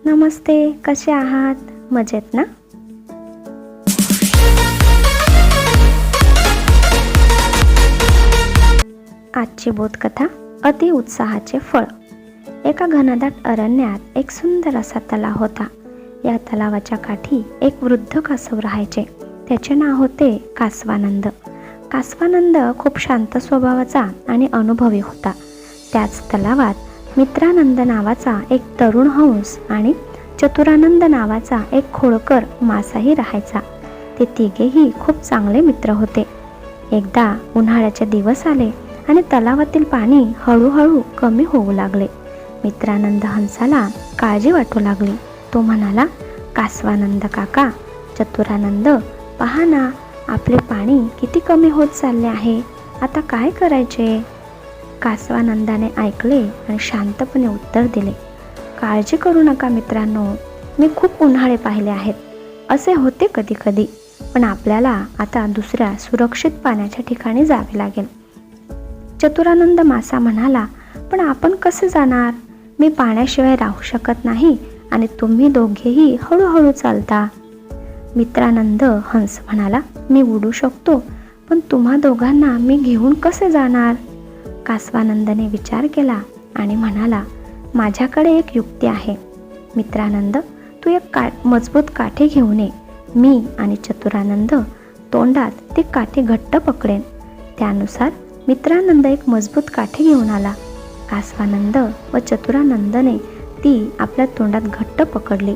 नमस्ते, कसे आहात? मजेत ना? आजची बोधकथा अति उत्साहाचे फळ. एका घनदाट अरण्यात एक सुंदर असा तलाव होता. या तलावाच्या काठी एक वृद्ध कासव राहायचे. त्याचे नाव होते कासवानंद. कासवानंद खूप शांत स्वभावाचा आणि अनुभवी होता. त्याच तलावात मित्रानंद नावाचा एक तरुण हंस आणि चतुरानंद नावाचा एक खोडकर मासाही राहायचा. ते तिघेही खूप चांगले मित्र होते. एकदा उन्हाळ्याचे दिवस आले आणि तलावातील पाणी हळूहळू कमी होऊ लागले. मित्रानंद हंसाला काळजी वाटू लागली. तो म्हणाला, कासवानंद काका, चतुरानंद, पहा ना, आपले पाणी किती कमी होत चालले आहे. आता काय करायचे? कासवानंदाने ऐकले आणि शांतपणे उत्तर दिले, काळजी करू नका मित्रांनो, मी खूप उन्हाळे पाहिले आहेत. असे होते कधी कधी, पण आपल्याला आता दुसऱ्या सुरक्षित पाण्याच्या ठिकाणी जावे लागेल. चतुरानंद मासा म्हणाला, पण आपण कसे जाणार? मी पाण्याशिवाय राहू शकत नाही आणि तुम्ही दोघेही हळूहळू चालता. मित्रानंद हंस म्हणाला, मी उडू शकतो, पण तुम्हा दोघांना मी घेऊन कसे जाणार? कासवानंदने विचार केला आणि म्हणाला, माझ्याकडे एक युक्ती आहे. मित्रानंद, तू एक मजबूत काठी घेऊन ये. मी आणि चतुरानंद तोंडात ती काठी घट्ट पकडेन. त्यानुसार मित्रानंद एक मजबूत काठी घेऊन आला. कासवानंद व चतुरानंदने ती आपल्या तोंडात घट्ट पकडली.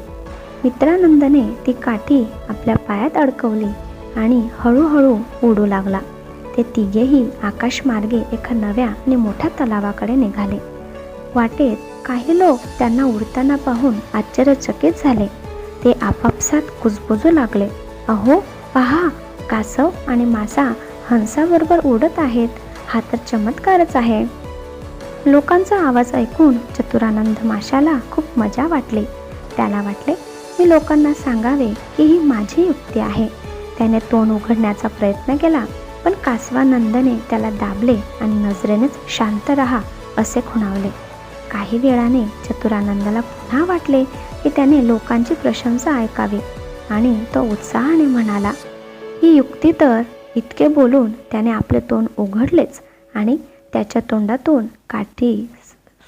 मित्रानंदने ती काठी आपल्या पायात अडकवली आणि हळूहळू उडू लागला. ते तिघेही आकाशमार्गे एका नव्या आणि मोठ्या तलावाकडे निघाले. वाटेत काही लोक त्यांना उडताना पाहून आश्चर्यचकित झाले. ते आपापसात कुजबुजू लागले, अहो पहा, कासव आणि मासा हंसाबरोबर उडत आहेत. हा तर चमत्कारच आहे. लोकांचा आवाज ऐकून चतुरानंद माशाला खूप मजा वाटली. त्याला वाटले, मी लोकांना सांगावे की ही माझी युक्ती आहे. त्याने तोंड उघडण्याचा प्रयत्न केला, पण कासवानंदने त्याला दाबले आणि नजरेनेच शांत रहा असे खुणावले. काही वेळाने चतुरानंदाला पुन्हा वाटले की त्याने लोकांची प्रशंसा ऐकावी आणि तो उत्साहाने म्हणाला, ही युक्ती तर. इतके बोलून त्याने आपले तोंड उघडलेच आणि त्याच्या तोंडातून काठी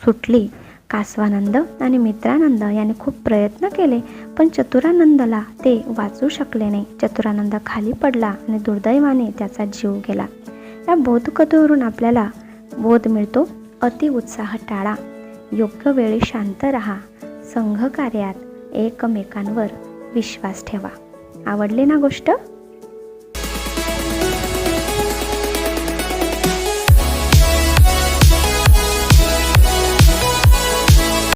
सुटली. कासवानंद आणि मित्रानंद यांनी खूप प्रयत्न केले, पण चतुरानंदला ते वाचू शकले नाही. चतुरानंद खाली पडला आणि दुर्दैवाने त्याचा जीव गेला. या बोधकथेवरून आपल्याला बोध मिळतो, अति उत्साह टाळा, योग्य वेळी शांत राहा, संघकार्यात एकमेकांवर विश्वास ठेवा. आवडली ना गोष्ट?